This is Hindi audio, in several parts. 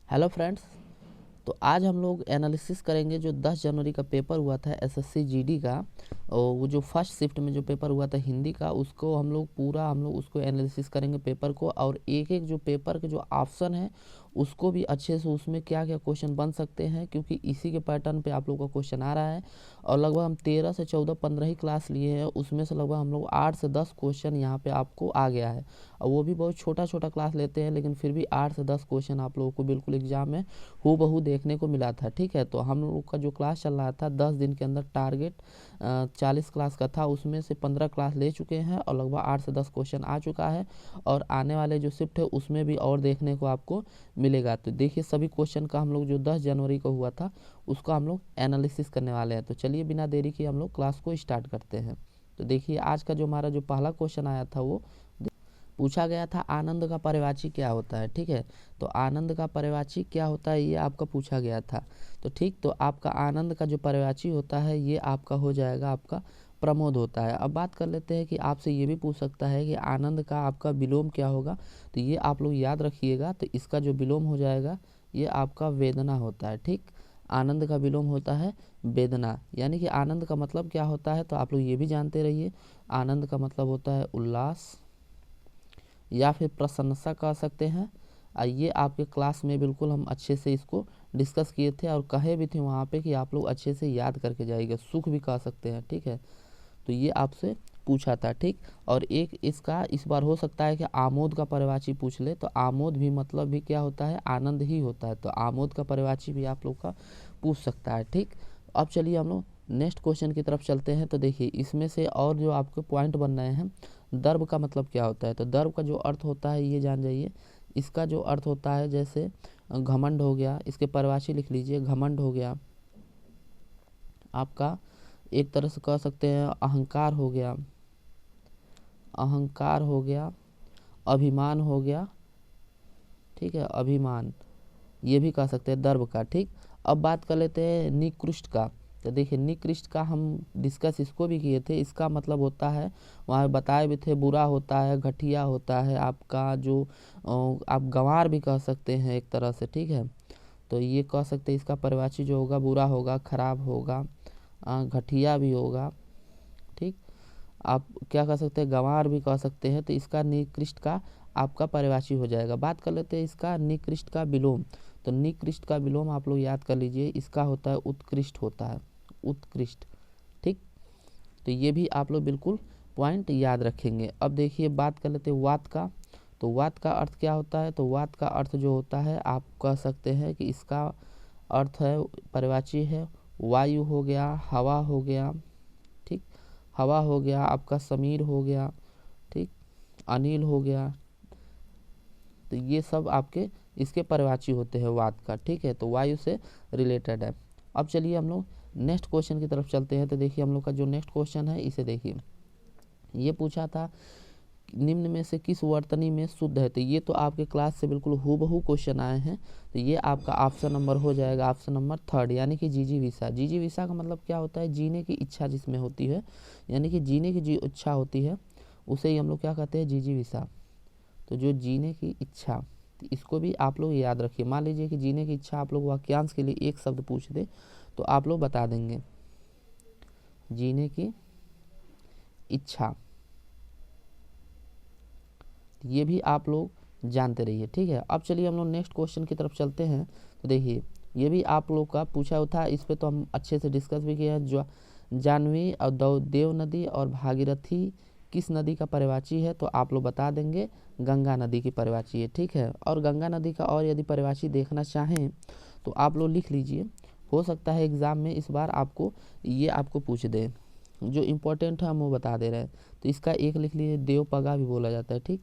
Hello friends. तो आज हम लोग एनालिसिस करेंगे जो 10 जनवरी का पेपर हुआ था एसएससी जीडी का, और वो जो फर्स्ट शिफ्ट में जो पेपर हुआ था हिंदी का, उसको हम लोग उसको एनालिसिस करेंगे पेपर को, और एक एक जो पेपर के जो ऑप्शन है उसको भी अच्छे से उसमें क्या क्या क्वेश्चन बन सकते हैं, क्योंकि इसी के पैटर्न पे आप लोग का क्वेश्चन आ रहा है। और लगभग हम 13 से 14 15 ही क्लास लिए हैं, उसमें से लगभग हम लोग 8 से 10 क्वेश्चन यहाँ पे आपको आ गया है। और वो भी बहुत छोटा छोटा क्लास लेते हैं, लेकिन फिर भी 8 से 10 क्वेश्चन आप लोगों को बिल्कुल एग्जाम में हूबहू देखने को मिला था। ठीक है, तो हम लोग का जो क्लास चल रहा था 10 दिन के अंदर टारगेट 40 क्लास का था, उसमें से 15 क्लास ले चुके हैं और लगभग 8 से 10 क्वेश्चन आ चुका है। और आने वाले जो शिफ्ट है उसमें भी और देखने को आपको मिलेगा। तो देखिए सभी क्वेश्चन का हम लोग जो 10 जनवरी को हुआ था उसको हम लोग एनालिसिस करने वाले हैं। तो चलिए बिना देरी के हम लोग क्लास को स्टार्ट करते हैं। तो देखिए आज का जो हमारा जो पहला क्वेश्चन आया था वो पूछा गया था, आनंद का पर्यायवाची क्या होता है। ठीक है, तो आनंद का पर्यायवाची क्या होता है ये आपका पूछा गया था। तो ठीक, तो आपका आनंद का जो पर्यायवाची होता है ये आपका हो जाएगा, आपका प्रमोद होता है। अब बात कर लेते हैं कि आपसे ये भी पूछ सकता है कि आनंद का आपका विलोम क्या होगा। तो ये आप लोग याद रखिएगा, तो इसका जो विलोम हो जाएगा ये आपका वेदना होता है। ठीक, आनंद का विलोम होता है वेदना, यानी कि आनंद का मतलब क्या होता है तो आप लोग ये भी जानते रहिए। आनंद का मतलब होता है उल्लास या फिर प्रसन्नता कह सकते हैं। ये आपके क्लास में बिल्कुल हम अच्छे से इसको डिस्कस किए थे और कहे भी थे वहाँ पे कि आप लोग अच्छे से याद करके जाइएगा। सुख भी कह सकते हैं। ठीक है, तो ये आपसे पूछा था। ठीक, और एक इसका इस बार हो सकता है कि आमोद का पर्यायवाची पूछ ले, तो आमोद भी मतलब भी क्या होता है, आनंद ही होता है। तो आमोद का पर्यायवाची भी आप लोग का पूछ सकता है। ठीक, अब चलिए हम लोग नेक्स्ट क्वेश्चन की तरफ चलते हैं। तो देखिए इसमें से और जो आपके पॉइंट बन रहे हैं, दर्व का मतलब क्या होता है। तो दर्व का जो अर्थ होता है ये जान जाइए। इसका जो अर्थ होता है जैसे घमंड हो गया, इसके पर्यायवाची लिख लीजिए। घमंड हो गया आपका, एक तरह से कह सकते हैं अहंकार हो गया, अहंकार हो गया, अभिमान हो गया। ठीक है, अभिमान ये भी कह सकते हैं दर्व का। ठीक, अब बात कर लेते हैं निकृष्ट का। तो देखिए निकृष्ट का हम डिस्कस इसको भी किए थे। इसका मतलब होता है, वहाँ बताए भी थे, बुरा होता है, घटिया होता है आपका जो आप गंवार भी कह सकते हैं एक तरह से। ठीक है, तो ये कह सकते हैं इसका पर्यायवाची जो होगा बुरा होगा, खराब होगा, घटिया भी होगा। ठीक, आप क्या कह सकते हैं, गंवार भी कह सकते हैं। तो इसका निकृष्ट का आपका पर्यायवाची हो जाएगा। बात कर लेते हैं इसका निकृष्ट का विलोम। तो निकृष्ट का विलोम आप लोग याद कर लीजिए, इसका होता है उत्कृष्ट होता है, उत्कृष्ट। ठीक, तो ये भी आप लोग बिल्कुल पॉइंट याद रखेंगे। अब देखिए बात कर लेते हैं वात का। तो वात का अर्थ क्या होता है। तो वात का अर्थ जो होता है आप कह सकते हैं कि इसका अर्थ है, पर्यायवाची है, वायु हो गया, हवा हो गया। ठीक, हवा हो गया आपका, समीर हो गया। ठीक, अनिल हो गया। तो ये सब आपके इसके पर्यायवाची होते हैं वात का। ठीक है, तो वायु से रिलेटेड है। अब चलिए हम लोग नेक्स्ट क्वेश्चन की तरफ चलते हैं। तो देखिए हम लोग का जो नेक्स्ट क्वेश्चन है इसे देखिए। ये पूछा था निम्न में से किस वर्तनी में शुद्ध है। तो ये तो आपके क्लास से बिल्कुल हूबहू क्वेश्चन आए हैं। तो ये आपका ऑप्शन नंबर हो जाएगा, ऑप्शन नंबर 3, यानी कि जिजीविषा। जिजीविषा का मतलब क्या होता है, जीने की इच्छा जिसमें होती है, यानी कि जीने की जो इच्छा होती है उसे ही हम लोग क्या कहते हैं, जिजीविषा। तो जो जीने की इच्छा, तो इसको भी आप लोग याद रखिए। मान लीजिए कि जीने की इच्छा आप लोग वाक्यांश के लिए एक शब्द पूछ दे तो आप लोग बता देंगे जीने की इच्छा। ये भी आप लोग जानते रहिए। ठीक है, अब चलिए हम लोग नेक्स्ट क्वेश्चन की तरफ चलते हैं। तो देखिए ये भी आप लोग का पूछा था, इस पे तो हम अच्छे से डिस्कस भी किए हैं। जो जानवी और देव नदी और भागीरथी किस नदी का पर्यायवाची है। तो आप लोग बता देंगे गंगा नदी की पर्यायवाची है। ठीक है, और गंगा नदी का और यदि पर्यायवाची देखना चाहें तो आप लोग लिख लीजिए। हो सकता है एग्ज़ाम में इस बार आपको ये आपको पूछ दे, जो इम्पोर्टेंट है हम वो बता दे रहे हैं। तो इसका एक लिख लीजिए, देवपगा भी बोला जाता है। ठीक,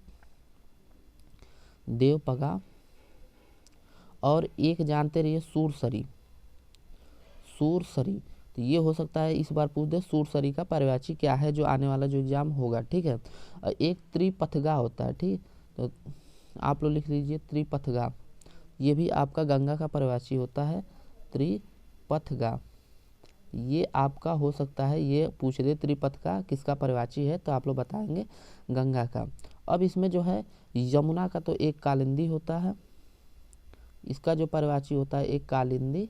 देवपगा। और एक जानते रहिए सूरसरी, सूरसरी। तो ये हो सकता है इस बार पूछ दे सूरसरी का पर्यायवाची क्या है, जो आने वाला जो एग्जाम होगा। ठीक है, और एक त्रिपथगा होता है। ठीक, तो आप लोग लिख लीजिए त्रिपथगा। ये भी आपका गंगा का पर्यायवाची होता है, त्रिपथगा। ये आपका हो सकता है ये पूछ दे त्रिपथ का किसका पर्यायवाची है, तो आप लोग बताएंगे गंगा का। अब इसमें जो है यमुना का तो एक कालिंदी होता है, इसका जो पर्यायवाची होता है एक कालिंदी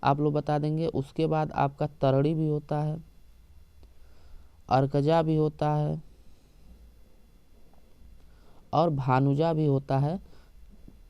आप लोग बता देंगे। उसके बाद आपका तरड़ी भी होता है, अर्कजा भी होता है और भानुजा भी होता है,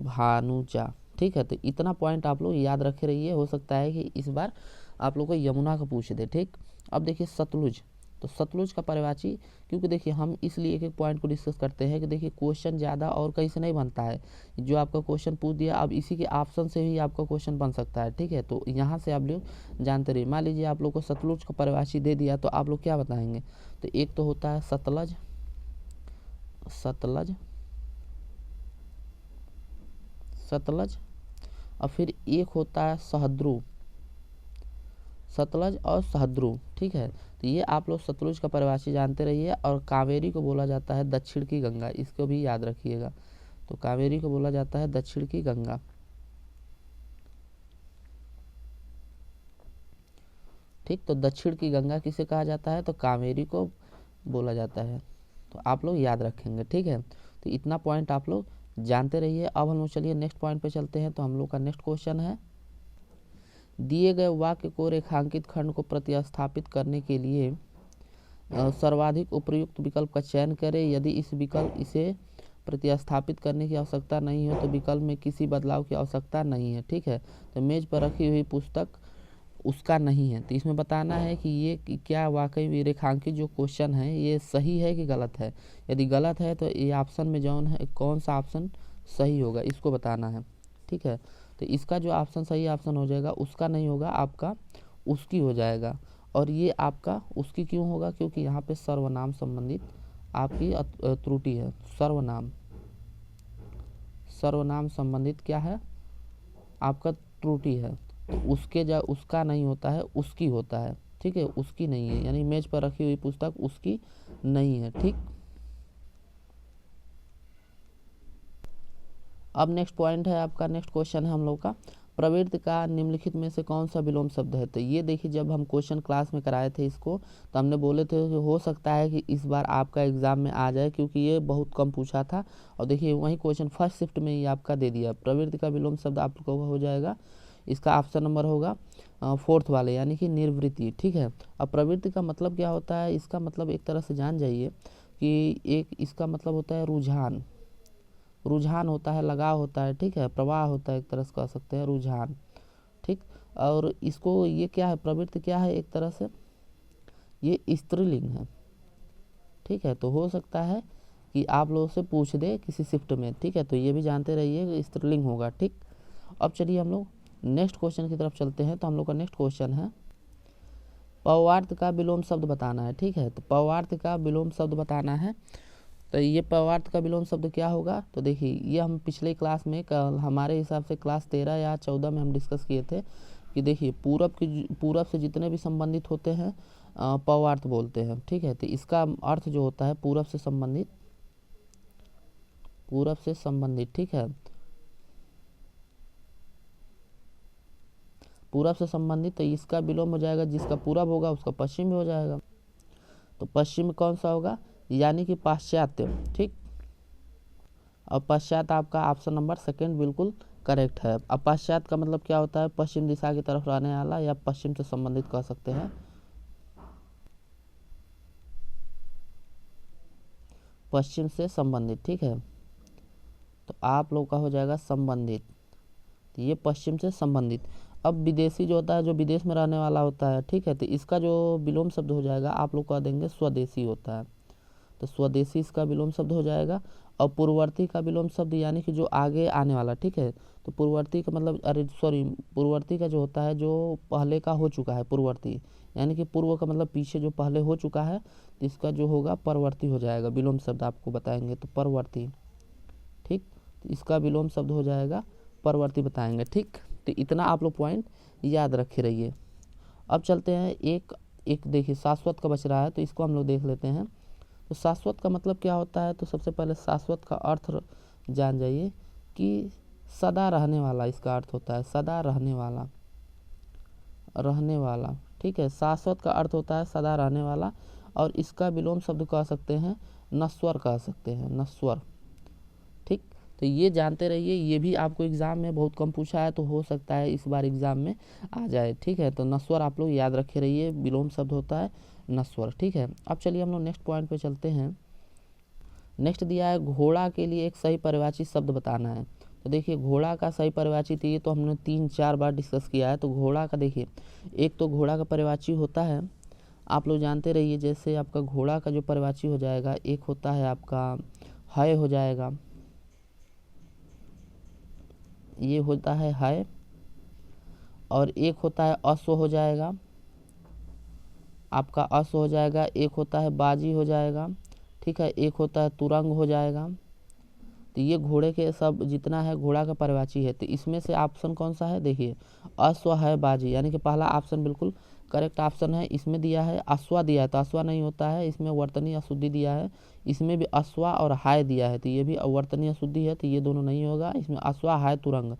भानुजा। ठीक है, तो इतना पॉइंट आप लोग याद रखे रहिए। हो सकता है कि इस बार आप लोग को यमुना का पूछ दे। ठीक, अब देखिए सतलुज, तो सतलुज का पर्यायवाची, क्योंकि देखिए हम इसलिए एक एक पॉइंट को डिस्कस करते हैं कि देखिए क्वेश्चन ज़्यादा और कहीं से नहीं बनता है। जो आपका क्वेश्चन पूछ दिया, अब इसी के ऑप्शन से भी आपका क्वेश्चन बन सकता है। ठीक है, तो यहाँ से आप लोग जानते रहिए। मान लीजिए आप लोग को सतलुज का पर्यायवाची दे दिया, तो आप लोग क्या बताएंगे? तो एक तो होता है सतलज, सतलज, सतलज, और फिर एक होता है सहद्रु, सतलज और सहद्रु। ठीक है, तो ये आप लोग सतलुज का पर्यायवाची जानते रहिए। और कावेरी को बोला जाता है दक्षिण की गंगा, इसको भी याद रखिएगा। तो कावेरी को बोला जाता है दक्षिण की गंगा। ठीक, तो दक्षिण की गंगा किसे कहा जाता है? तो कावेरी को बोला जाता है। तो आप लोग याद रखेंगे। ठीक है, तो इतना पॉइंट आप लोग जानते रहिए। अब हम लोग चलिए नेक्स्ट पॉइंट पे चलते हैं। तो हम लोग का नेक्स्ट क्वेश्चन है, दिए गए वाक्य को रेखांकित खंड को प्रतिस्थापित करने के लिए सर्वाधिक उपयुक्त विकल्प का चयन करें। यदि इस विकल्प इसे प्रतिस्थापित करने की आवश्यकता नहीं हो तो विकल्प में किसी बदलाव की आवश्यकता नहीं है। ठीक है, तो मेज पर रखी हुई पुस्तक उसका नहीं है। तो इसमें बताना है कि ये क्या वाकई रेखांकित जो क्वेश्चन है ये सही है कि गलत है। यदि गलत है तो ये ऑप्शन में जौन है कौन सा ऑप्शन सही होगा इसको बताना है। ठीक है, तो इसका जो ऑप्शन सही ऑप्शन हो जाएगा उसका नहीं होगा, आपका उसकी हो जाएगा। और ये आपका उसकी क्यों होगा? क्योंकि यहाँ पे सर्वनाम संबंधित आपकी त्रुटि है। सर्वनाम, सर्वनाम संबंधित क्या है? आपका त्रुटि है। तो उसका नहीं होता है, उसकी होता है। ठीक है, उसकी नहीं है, यानी मेज पर रखी हुई पुस्तक उसकी नहीं है। ठीक, अब नेक्स्ट पॉइंट है आपका, नेक्स्ट क्वेश्चन है हम लोग का, प्रवृत्ति का निम्नलिखित में से कौन सा विलोम शब्द है? तो ये देखिए जब हम क्वेश्चन क्लास में कराए थे इसको तो हमने बोले थे कि हो सकता है कि इस बार आपका एग्जाम में आ जाए, क्योंकि ये बहुत कम पूछा था। और देखिए वही क्वेश्चन फर्स्ट शिफ्ट में ही आपका दे दिया। प्रवृत्ति का विलोम शब्द आपको हो जाएगा, इसका ऑप्शन नंबर होगा फोर्थ वाले, यानी कि निर्वृत्ति। ठीक है, अब प्रवृत्ति का मतलब क्या होता है? इसका मतलब एक तरह से जान जाइए कि एक इसका मतलब होता है रुझान, रुझान होता है, लगाव होता है। ठीक है, प्रवाह होता है, एक तरह से कह सकते हैं रुझान। ठीक, और इसको ये क्या है? प्रवृत्ति क्या है? एक तरह से ये स्त्रीलिंग है। ठीक है, तो हो सकता है कि आप लोगों से पूछ दे किसी शिफ्ट में। ठीक है, तो ये भी जानते रहिए कि स्त्रीलिंग होगा। ठीक, अब चलिए हम लोग नेक्स्ट क्वेश्चन की तरफ चलते हैं। तो हम लोग का नेक्स्ट क्वेश्चन है, पवार्थ का विलोम शब्द बताना है। ठीक है, तो पवार्थ का विलोम शब्द बताना है। तो ये पवार्थ का विलोम शब्द क्या होगा? तो देखिए ये हम पिछले क्लास में हमारे हिसाब से क्लास 13 या 14 में हम डिस्कस किए थे कि देखिए पूरब से जितने भी संबंधित होते हैं पवार्थ बोलते हैं। ठीक है, तो इसका अर्थ जो होता है पूरब से संबंधित, पूरब से संबंधित। ठीक है, पूरब से संबंधित, तो इसका विलोम हो जाएगा, जिसका पूरब होगा उसका पश्चिम भी हो जाएगा। तो पश्चिम में कौन सा होगा? यानी कि पाश्चात्य। ठीक, और पश्चात आपका ऑप्शन नंबर सेकंड बिल्कुल करेक्ट है। अब पश्चात का मतलब क्या होता है? पश्चिम दिशा की तरफ रहने वाला या पश्चिम से संबंधित कह सकते हैं, पश्चिम से संबंधित। ठीक है, तो आप लोग का हो जाएगा संबंधित, तो ये पश्चिम से संबंधित। अब विदेशी जो होता है, जो विदेश में रहने वाला होता है। ठीक है, तो इसका जो विलोम शब्द हो जाएगा आप लोग कह देंगे स्वदेशी होता है। तो स्वदेशी इसका विलोम शब्द हो जाएगा। और पूर्ववर्ती का विलोम शब्द यानी कि जो आगे आने वाला। ठीक है, तो पूर्ववर्ती का मतलब पूर्ववर्ती का जो होता है जो पहले का हो चुका है, पूर्ववर्ती यानी कि पूर्व का मतलब पीछे जो पहले हो चुका है, तो इसका जो होगा परवर्ती हो जाएगा। विलोम शब्द आपको बताएंगे तो परवर्ती। ठीक, तो इसका विलोम शब्द हो जाएगा परवर्ती बताएंगे। ठीक, तो इतना आप लोग पॉइंट याद रखे रहिए। अब चलते हैं एक एक देखिए शाश्वत का बच रहा है, तो इसको हम लोग देख लेते हैं। तो शाश्वत का मतलब क्या होता है? तो सबसे पहले शाश्वत का अर्थ जान जाइए कि सदा रहने वाला, इसका अर्थ होता है सदा रहने वाला, रहने वाला। ठीक है, शाश्वत का अर्थ होता है सदा रहने वाला। और इसका विलोम शब्द कह सकते हैं नश्वर, कह सकते हैं नश्वर। ठीक, तो ये जानते रहिए, ये भी आपको एग्ज़ाम में बहुत कम पूछा है, तो हो सकता है इस बार एग्ज़ाम में आ जाए। ठीक है, तो नश्वर आप लोग याद रखे रहिए, विलोम शब्द होता है नश्वर। ठीक है, अब चलिए हम लोग नेक्स्ट पॉइंट पे चलते हैं। नेक्स्ट दिया है घोड़ा के लिए एक सही परिभाषित शब्द बताना है। तो देखिए घोड़ा का सही परिभाषित, ये तो हमने 3-4 बार डिस्कस किया है। तो घोड़ा का देखिए, एक तो घोड़ा का परिभाषित होता है, आप लोग जानते रहिए, जैसे आपका घोड़ा का जो परिभाषित हो जाएगा, एक होता है आपका है हो जाएगा, ये होता है, और एक होता है अश्व हो जाएगा, आपका अश्व हो जाएगा, एक होता है बाजी हो जाएगा, ठीक है, एक होता है तुरंग हो जाएगा। तो ये घोड़े के सब जितना है घोड़ा का परिभाषित है। तो इसमें से ऑप्शन कौन सा है, देखिए अश्व है बाजी, यानी कि पहला ऑप्शन बिल्कुल करेक्ट ऑप्शन है। इसमें दिया है अश्वा दिया है, तो अश्वा नहीं होता है, इसमें वर्तनीय अशुद्धि दिया है। इसमें भी अश्वा और हाय दिया है, तो ये भी वर्तनीय अशुद्धि है, तो ये दोनों नहीं होगा। इसमें अश्वा हाय तुरंग,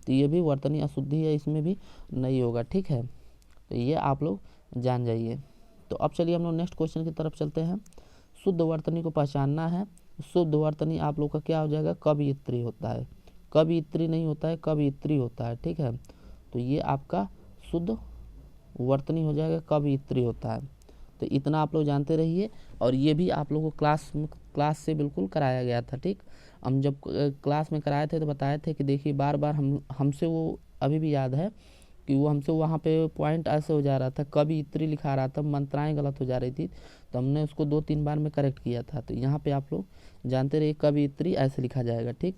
तो ये भी वर्तनीय अशुद्धि है, इसमें भी नहीं होगा। ठीक है, तो ये आप लोग जान जाइए। तो अब चलिए हम लोग नेक्स्ट क्वेश्चन की तरफ चलते हैं। शुद्ध वर्तनी को पहचानना है। शुद्ध वर्तनी आप लोग का क्या हो जाएगा, कवियत्री होता है, कवियत्री नहीं होता है, कवियत्री होता है। ठीक है, तो ये आपका शुद्ध वर्तनी हो जाएगा, कवियत्री होता है। तो इतना आप लोग जानते रहिए, और ये भी आप लोगों को क्लास से बिल्कुल कराया गया था। ठीक, हम जब क्लास में कराए थे तो बताए थे कि देखिए बार बार हमसे वो अभी भी याद है कि वो हमसे वहाँ पे पॉइंट ऐसे हो जा रहा था, कवियत्री लिखा रहा था, मात्राएं गलत हो जा रही थी, तो हमने उसको 2-3 बार में करेक्ट किया था। तो यहाँ पे आप लोग जानते रहिए, कवियत्री ऐसे लिखा जाएगा। ठीक,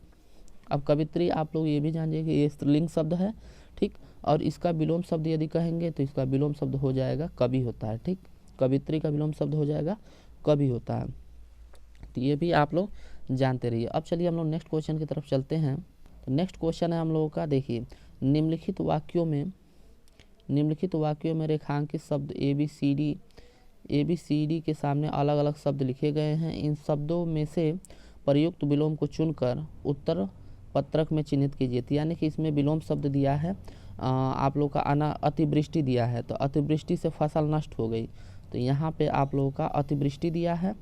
अब कवियत्री आप लोग ये भी जानिए कि ये स्त्रीलिंग शब्द है। ठीक, और इसका विलोम शब्द यदि कहेंगे तो इसका विलोम शब्द हो जाएगा कवि होता है। ठीक, कवियत्री का विलोम शब्द हो जाएगा कवि होता है। तो ये भी आप लोग जानते रहिए। अब चलिए हम लोग नेक्स्ट क्वेश्चन की तरफ चलते हैं। तो नेक्स्ट क्वेश्चन है हम लोगों का, देखिए निम्नलिखित वाक्यों में रेखांकित शब्द ए बी सी डी के सामने अलग अलग शब्द लिखे गए हैं। इन शब्दों में से प्रयुक्त विलोम को चुनकर उत्तर पत्रक में चिन्हित कीजिए। यानी कि इसमें विलोम शब्द दिया है, आप लोग का अतिवृष्टि दिया है, तो अतिवृष्टि से फसल नष्ट हो गई, तो यहाँ पे आप लोगों का अतिवृष्टि दिया है।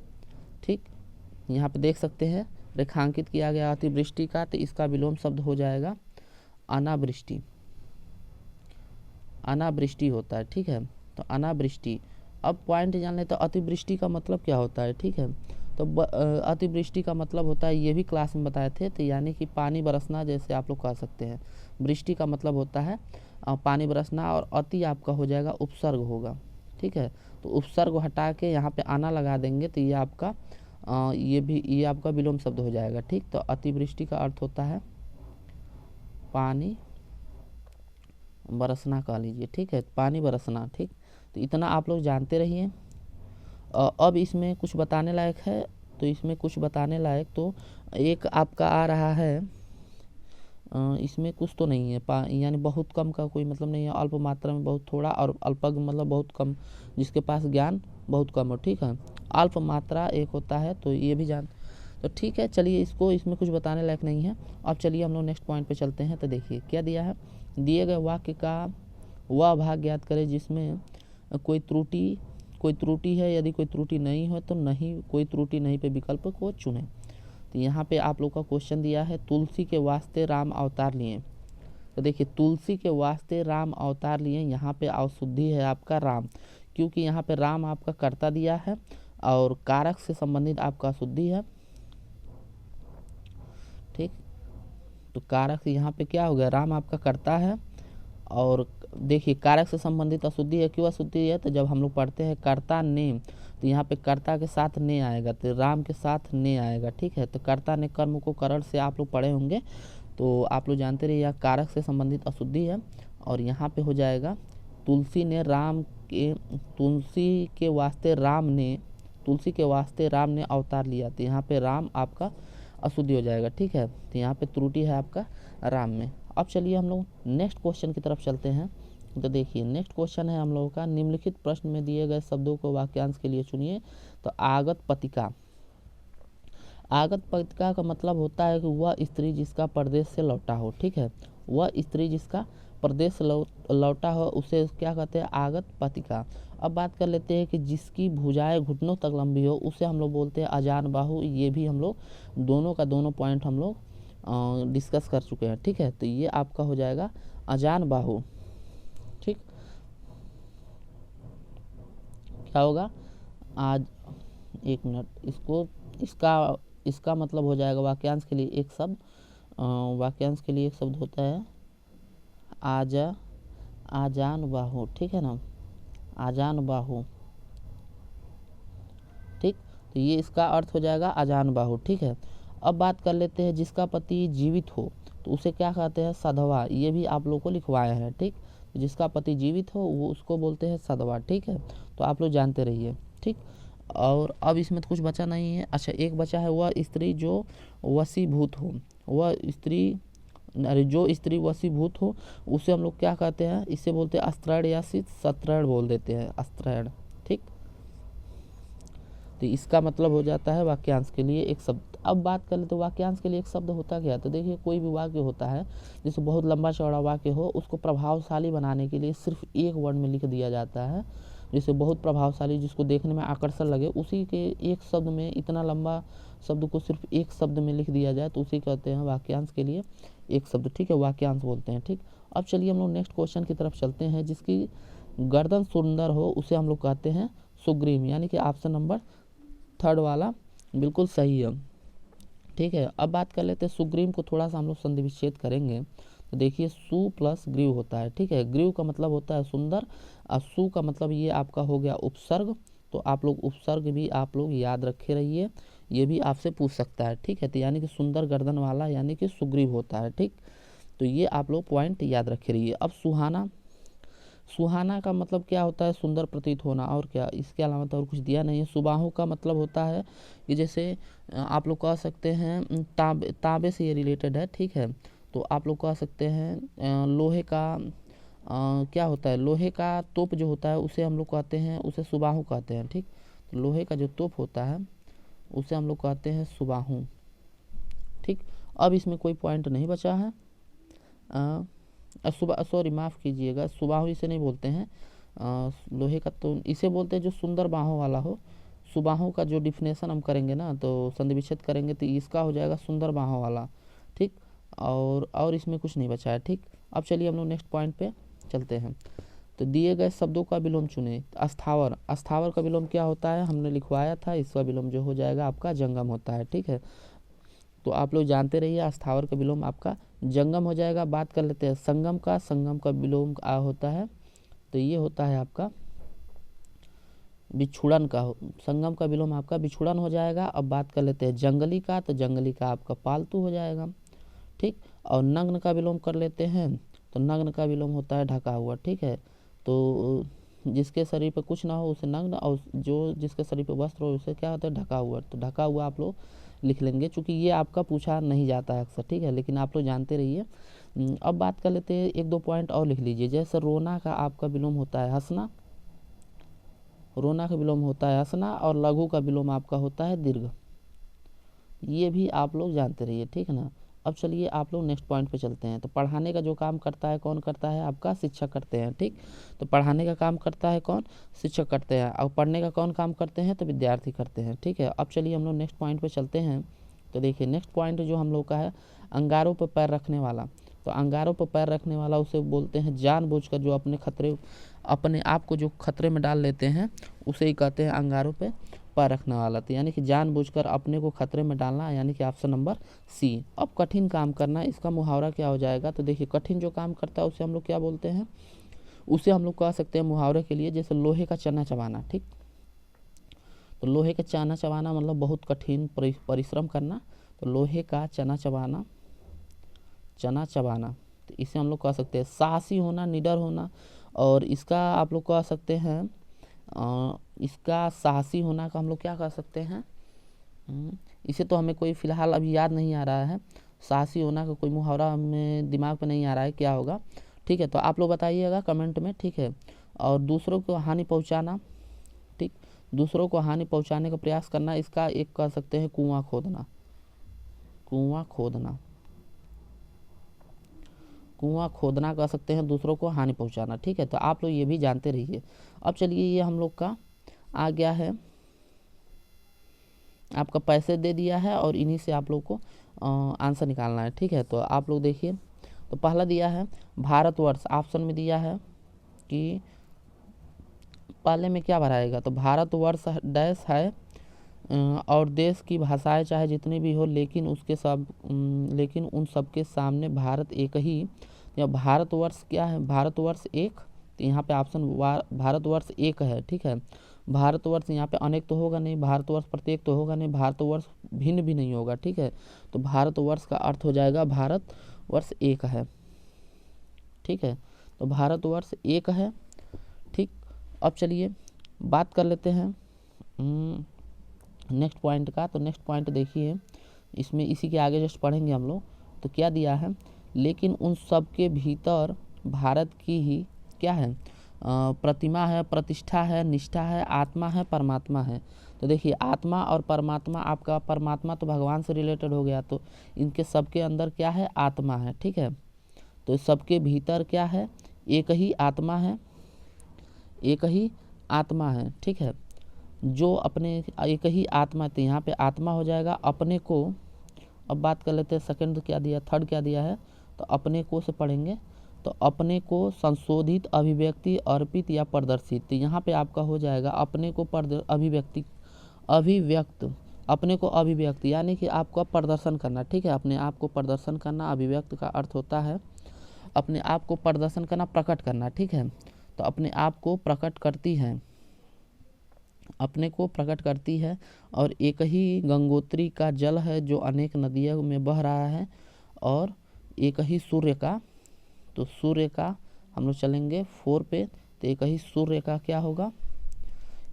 ठीक, यहाँ पे देख सकते हैं रेखांकित किया गया अतिवृष्टि का, तो इसका विलोम शब्द हो जाएगा अनावृष्टि, अनावृष्टि होता है। ठीक है, तो अनावृष्टि। अब पॉइंट जान ले, तो अतिवृष्टि का मतलब क्या होता है। ठीक है, तो अतिवृष्टि का मतलब होता है, ये भी क्लास में बताए थे, तो यानी कि पानी बरसना, जैसे आप लोग कह सकते हैं। वृष्टि का मतलब होता है पानी बरसना, और अति आपका हो जाएगा उपसर्ग होगा। ठीक है, तो उपसर्ग हटा के यहाँ पे आना लगा देंगे, तो ये आपका ये आपका विलोम शब्द हो जाएगा। ठीक, तो अतिवृष्टि का अर्थ होता है पानी बरसना कह लीजिए। ठीक है, पानी बरसना। ठीक, तो इतना आप लोग जानते रहिए। अब इसमें कुछ बताने लायक है, तो इसमें कुछ बताने लायक तो एक आपका आ रहा है, इसमें कुछ तो नहीं है, यानी बहुत कम का कोई मतलब नहीं है, अल्प मात्रा में बहुत थोड़ा, और अल्पज्ञ मतलब बहुत कम, जिसके पास ज्ञान बहुत कम हो। ठीक है, अल्प मात्रा एक होता है, तो ये भी जान, तो ठीक है, चलिए इसमें कुछ बताने लायक नहीं है। अब चलिए हम लोग नेक्स्ट पॉइंट पे चलते हैं। तो देखिए क्या दिया है, दिए गए वाक्य का वह भाग ज्ञात करें जिसमें कोई त्रुटि है, यदि कोई त्रुटि नहीं हो तो नहीं, कोई त्रुटि नहीं पे विकल्प को चुनें। तो यहाँ पे आप लोग का क्वेश्चन दिया है, तुलसी के वास्ते राम अवतार लिए। तो देखिए तुलसी के वास्ते राम अवतार लिए, यहाँ पे अशुद्धि है आपका राम, क्योंकि यहाँ पे राम आपका कर्ता दिया है, और कारक से संबंधित आपका अशुद्धि है। ठीक, तो कारक यहाँ पे क्या हो गया, राम आपका कर्ता है, और देखिए कारक से संबंधित अशुद्धि है। क्यों अशुद्धि है, तो जब हम लोग पढ़ते हैं कर्ता ने, तो यहाँ पे कर्ता के साथ ने आएगा, तो राम के साथ ने आएगा। ठीक है, तो कर्ता ने कर्म को करण से आप लोग पढ़े होंगे, तो आप लोग जानते रहिए यह कारक से संबंधित अशुद्धि है। और यहाँ पे हो जाएगा तुलसी के वास्ते राम ने अवतार लिया, तो यहाँ पे राम आपका अशुद्धि हो जाएगा। ठीक है, तो यहाँ पे त्रुटि है आपका राम में। अब चलिए हम लोग नेक्स्ट क्वेश्चन की तरफ चलते हैं। तो देखिए नेक्स्ट क्वेश्चन है हम लोगों का, निम्नलिखित प्रश्न में दिए गए शब्दों को वाक्यांश के लिए चुनिए। तो आगत पतिका का मतलब होता है कि वह स्त्री जिसका परदेश से लौटा हो। ठीक है, वह स्त्री जिसका परदेश से लौटा हो उसे क्या कहते हैं, आगत पतिका। अब बात कर लेते हैं कि जिसकी भुजाएं घुटनों तक लंबी हो, उसे हम लोग बोलते हैं अजान बाहु। ये भी हम लोग दोनों का दोनों पॉइंट हम लोग डिस्कस कर चुके हैं। ठीक है, तो ये आपका हो जाएगा अजान बाहु। ठीक, क्या होगा आज, एक मिनट, इसका मतलब हो जाएगा वाक्यांश के लिए एक शब्द, वाक्यांश के लिए एक शब्द होता है आजान बाहु। ठीक है ना, आजान बाहु। ठीक, तो ये इसका अर्थ हो जाएगा अजान बाहु। ठीक है, अब बात कर लेते हैं जिसका पति जीवित हो तो उसे क्या कहते हैं, सधवा। ये भी आप लोग को लिखवाए हैं। ठीक, तो जिसका पति जीवित हो वो उसको बोलते हैं सधवा। ठीक है, तो आप लोग जानते रहिए। ठीक, और अब इसमें तो कुछ बचा नहीं है। अच्छा, एक बचा है, वह स्त्री जो वशीभूत हो। वह स्त्री, अरे जो स्त्री वशीभूत हो उसे हम लोग क्या कहते हैं, इसे बोलते हैं अस्त्रैण या सत्रैण बोल देते हैं, अस्त्रैण। ठीक, तो इसका मतलब हो जाता है वाक्यांश के लिए एक शब्द। अब बात कर ले तो वाक्यांश के लिए एक शब्द होता क्या है, तो देखिए कोई भी वाक्य होता है जैसे बहुत लंबा चौड़ा वाक्य हो, उसको प्रभावशाली बनाने के लिए सिर्फ एक वर्ड में लिख दिया जाता है। जैसे बहुत प्रभावशाली, जिसको देखने में आकर्षण लगे, उसी के एक शब्द में, इतना लंबा शब्द को सिर्फ एक शब्द में लिख दिया जाए तो उसी कहते हैं वाक्यांश के लिए एक शब्द। ठीक है, वाक्यांश बोलते हैं। ठीक, अब चलिए हम लोग नेक्स्ट क्वेश्चन की तरफ चलते हैं। जिसकी गर्दन सुंदर हो उसे हम लोग कहते हैं सुग्रीव, यानी कि ऑप्शन नंबर थर्ड वाला बिल्कुल सही है। ठीक है, अब बात कर लेते हैं सुग्रीव को थोड़ा सा हम लोग संधि विच्छेद करेंगे। तो देखिए सु प्लस ग्रीव होता है। ठीक है, ग्रीव का मतलब होता है सुंदर, और सु का मतलब ये आपका हो गया उपसर्ग। तो आप लोग उपसर्ग भी आप लोग याद रखे रहिए, ये भी आपसे पूछ सकता है। ठीक है, तो यानी कि सुंदर गर्दन वाला यानी कि सुग्रीव होता है। ठीक, तो ये आप लोग पॉइंट याद रखे रहिए। अब सुहाना, सुहाना का मतलब क्या होता है, सुंदर प्रतीत होना, और क्या, इसके अलावा तो और कुछ दिया नहीं है। सुबाहु का मतलब होता है कि जैसे आप लोग कह सकते हैं तांबे से ये रिलेटेड है। ठीक है, तो आप लोग कह सकते हैं लोहे का क्या होता है, लोहे का तोप जो होता है उसे हम लोग कहते हैं, उसे सुबाहु कहते हैं। ठीक, तो लोहे का जो तोप होता है उसे हम लोग कहते हैं सुबाहु। ठीक, अब इसमें कोई पॉइंट नहीं बचा है। सुबह, सॉरी माफ़ कीजिएगा, सुबाहु इसे नहीं बोलते हैं, लोहे का तो इसे बोलते हैं जो सुंदर बाहों वाला हो। सुबाहु का जो डिफिनेशन हम करेंगे ना, तो संधि विच्छेद करेंगे तो इसका हो जाएगा सुंदर बाहों वाला। ठीक, और इसमें कुछ नहीं बचा है। ठीक, अब चलिए हम लोग नेक्स्ट पॉइंट पे चलते हैं। तो दिए गए शब्दों का विलोम चुने। अस्थावर, अस्थावर का विलोम क्या होता है, हमने लिखवाया था, इसका विलोम जो हो जाएगा आपका जंगम होता है। ठीक है, तो आप लोग जानते रहिए अस्थावर का विलोम आपका जंगम हो जाएगा। बात कर लेते हैं संगम का, संगम का विलोम आ होता है, तो ये होता है आपका बिछुड़न का, संगम का विलोम आपका बिछुड़न हो जाएगा। अब बात कर लेते हैं जंगली का, तो जंगली का आपका पालतू हो जाएगा। ठीक, और नग्न का विलोम कर लेते हैं, तो नग्न का विलोम होता है ढका हुआ। ठीक है, तो जिसके शरीर पे कुछ ना हो उसे नग्न, और जो जिसके शरीर पे वस्त्र हो उसे क्या होता है ढका हुआ। तो ढका हुआ आप लोग लिख लेंगे, चूँकि ये आपका पूछा नहीं जाता है अक्सर। ठीक है, लेकिन आप लोग जानते रहिए। अब बात कर लेते हैं, एक दो पॉइंट और लिख लीजिए। जैसे रोना का आपका विलोम होता है हंसना, रोना का विलोम होता है हंसना, और लघु का विलोम आपका होता है दीर्घ। ये भी आप लोग जानते रहिए। ठीक है ना, अब चलिए आप लोग नेक्स्ट पॉइंट पे चलते हैं। तो पढ़ाने का जो काम करता है कौन करता है, आपका शिक्षक करते हैं। ठीक, तो पढ़ाने का काम करता है कौन, शिक्षक करते हैं, और पढ़ने का कौन काम करते हैं, तो विद्यार्थी करते हैं। ठीक है, अब चलिए हम लोग नेक्स्ट पॉइंट पे चलते हैं। तो देखिए नेक्स्ट पॉइंट जो हम लोग का है अंगारों पर पैर रखने वाला। तो अंगारों पर पैर रखने वाला उसे बोलते हैं जानबूझकर जो अपने आप को जो खतरे में डाल लेते हैं उसे ही कहते हैं अंगारों पे पैर रखने वाला। तो यानी कि जानबूझकर अपने को खतरे में डालना, यानी कि ऑप्शन नंबर सी। अब कठिन काम करना, इसका मुहावरा क्या हो जाएगा, तो देखिए कठिन जो काम करता है उसे हम लोग क्या बोलते हैं, उसे हम लोग कह सकते हैं मुहावरे के लिए जैसे लोहे का चना चबाना। ठीक, तो लोहे का चना चबाना मतलब बहुत कठिन परिश्रम करना, तो लोहे का चना चबाना, चना चबाना, तो इसे हम लोग कह सकते हैं साहसी होना, निडर होना। और इसका आप लोग कह सकते हैं इसका साहसी होना का हम लोग क्या कह सकते हैं, इसे तो हमें कोई फ़िलहाल अभी याद नहीं आ रहा है। साहसी होना का कोई मुहावरा हमें दिमाग में नहीं आ रहा है क्या होगा। ठीक है, तो आप लोग बताइएगा कमेंट में। ठीक है, और दूसरों को हानि पहुंचाना। ठीक, दूसरों को हानि पहुंचाने का प्रयास करना, इसका एक कह सकते हैं कुआं खोदना, कुआं खोदना, कुआं खोदना कह सकते हैं दूसरों को हानि पहुंचाना। ठीक है, तो आप लोग ये भी जानते रहिए। अब चलिए ये हम लोग का आ गया है आपका पैसे दे दिया है और इन्हीं से आप लोग को आंसर निकालना है। ठीक है, तो आप लोग देखिए, तो पहला दिया है भारतवर्ष, ऑप्शन में दिया है कि पहले में क्या भराएगा, तो भारतवर्ष डैश है और देश की भाषाएं चाहे जितनी भी हो, लेकिन लेकिन उन सबके सामने भारत एक ही, या भारतवर्ष क्या है, भारतवर्ष एक, तो यहाँ पे ऑप्शन भारतवर्ष एक है। ठीक है, भारतवर्ष यहाँ पे अनेक तो होगा नहीं, भारतवर्ष प्रत्येक तो होगा नहीं, भारतवर्ष भिन्न भी नहीं होगा। ठीक है, तो भारतवर्ष का अर्थ हो जाएगा भारतवर्ष एक है। ठीक है, तो भारतवर्ष एक है। ठीक, अब चलिए बात कर लेते हैं नेक्स्ट पॉइंट का। तो नेक्स्ट पॉइंट देखिए, इसमें इसी के आगे जस्ट पढ़ेंगे हम लोग। तो क्या दिया है, लेकिन उन सब के भीतर भारत की ही क्या है, प्रतिमा है, प्रतिष्ठा है, निष्ठा है, आत्मा है, परमात्मा है। तो देखिए, आत्मा और परमात्मा, आपका परमात्मा तो भगवान से रिलेटेड हो गया, तो इनके सबके अंदर क्या है, आत्मा है। ठीक है, तो सबके भीतर क्या है, एक ही आत्मा है, एक ही आत्मा है। ठीक है, जो अपने एक ही आत्मा, तो यहाँ पे आत्मा हो जाएगा अपने को। अब बात कर लेते हैं सेकंड क्या दिया, थर्ड क्या दिया है, तो अपने को से पढ़ेंगे, तो अपने को संशोधित, अभिव्यक्ति, अर्पित या प्रदर्शित। तो यहाँ पे आपका हो जाएगा अपने को अभिव्यक्त, अपने को अभिव्यक्त यानी कि आपको प्रदर्शन करना। ठीक है, अपने आप को प्रदर्शन करना, अभिव्यक्त का अर्थ होता है अपने आप को प्रदर्शन करना, प्रकट करना। ठीक है, तो अपने आप को प्रकट करती है, अपने को प्रकट करती है, और एक ही गंगोत्री का जल है जो अनेक नदियों में बह रहा है, और एक ही सूर्य का, तो सूर्य का हम लोग चलेंगे 4 पे, तो एक ही सूर्य का क्या होगा,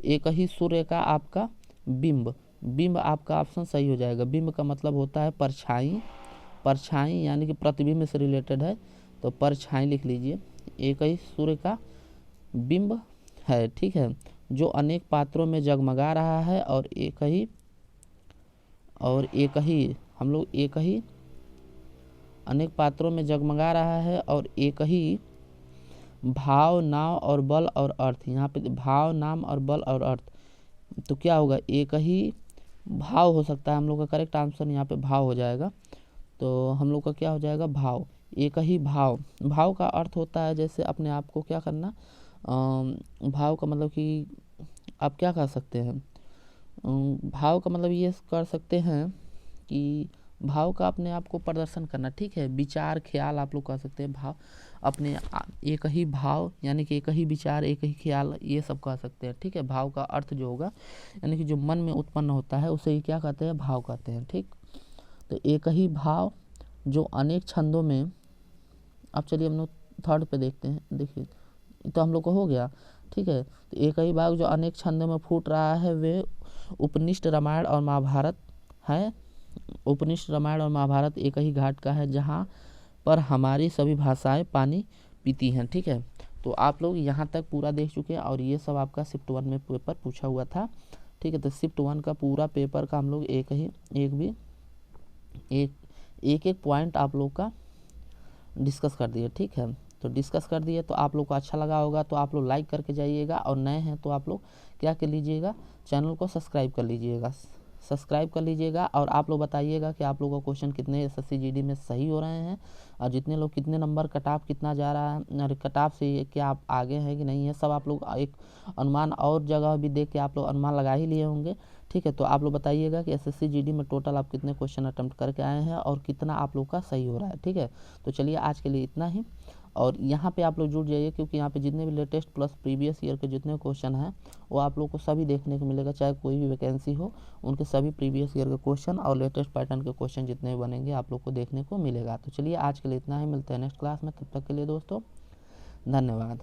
एक ही सूर्य का आपका बिंब, बिंब आपका ऑप्शन सही हो जाएगा। बिंब का मतलब होता है परछाई, परछाई यानी कि प्रतिबिंब से रिलेटेड है, तो परछाई लिख लीजिए। एक ही सूर्य का बिंब है। ठीक है, जो अनेक पात्रों में जगमगा रहा है, और एक ही हम लोग एक ही अनेक पात्रों में जगमगा रहा है, और एक ही भाव, नाम और बल और अर्थ। यहाँ पे भाव, नाम और बल और अर्थ, तो क्या होगा, एक ही भाव हो सकता है। हम लोग का करेक्ट आंसर यहाँ पे भाव हो जाएगा। तो हम लोग का क्या हो जाएगा, भाव, एक ही भाव। भाव का अर्थ होता है जैसे अपने आप को क्या करना, भाव का मतलब कि आप क्या कर सकते हैं, भाव का मतलब ये कर सकते हैं कि भाव का अपने आप को प्रदर्शन करना। ठीक है, विचार, ख्याल आप लोग कह सकते हैं, भाव अपने एक ही भाव यानी कि एक ही विचार, एक ही ख्याल, ये सब कह सकते हैं। ठीक है, भाव का अर्थ जो होगा यानी कि जो मन में उत्पन्न होता है उसे ही क्या कहते हैं, भाव कहते हैं। ठीक, तो एक ही भाव जो अनेक छंदों में, अब चलिए हम लोग थर्ड पे देखते हैं। देखिए, तो हम लोग को हो गया। ठीक है, तो एक ही भाग जो अनेक छंदों में फूट रहा है वे उपनिषद, रामायण और महाभारत है। उपनिषद, रामायण और महाभारत एक ही घाट का है जहाँ पर हमारी सभी भाषाएं पानी पीती हैं। ठीक है, तो आप लोग यहाँ तक पूरा देख चुके हैं, और ये सब आपका शिफ्ट 1 में पेपर पूछा हुआ था। ठीक है, तो शिफ्ट 1 का पूरा पेपर का हम लोग एक एक पॉइंट आप लोग का डिस्कस कर दिए। ठीक है, तो डिस्कस कर दिए, तो आप लोग को अच्छा लगा होगा, तो आप लोग लाइक करके जाइएगा, और नए हैं तो आप लोग क्या कर लीजिएगा, चैनल को सब्सक्राइब कर लीजिएगा, सब्सक्राइब कर लीजिएगा। और आप लोग बताइएगा कि आप लोगों का क्वेश्चन कितने एसएससी जीडी में सही हो रहे हैं, और जितने लोग कितने नंबर कट ऑफ कितना जा रहा है, और कट ऑफ से क्या आप आगे हैं कि नहीं है, सब आप लोग एक अनुमान और जगह भी देख के आप लोग अनुमान लगा ही लिए होंगे। ठीक है, तो आप लोग बताइएगा कि एसएससी जीडी में टोटल आप कितने क्वेश्चन अटेम्प्ट करके आए हैं, और कितना आप लोग का सही हो रहा है। ठीक है, तो चलिए आज के लिए इतना ही, और यहाँ पे आप लोग जुड़ जाइए, क्योंकि यहाँ पे जितने भी लेटेस्ट प्लस प्रीवियस ईयर के जितने क्वेश्चन हैं वो आप लोग को सभी देखने को मिलेगा, चाहे कोई भी वैकेंसी हो, उनके सभी प्रीवियस ईयर के क्वेश्चन और लेटेस्ट पैटर्न के क्वेश्चन जितने भी बनेंगे आप लोग को देखने को मिलेगा। तो चलिए आज के लिए इतना ही, मिलते हैं नेक्स्ट क्लास में, तब तक के लिए दोस्तों धन्यवाद।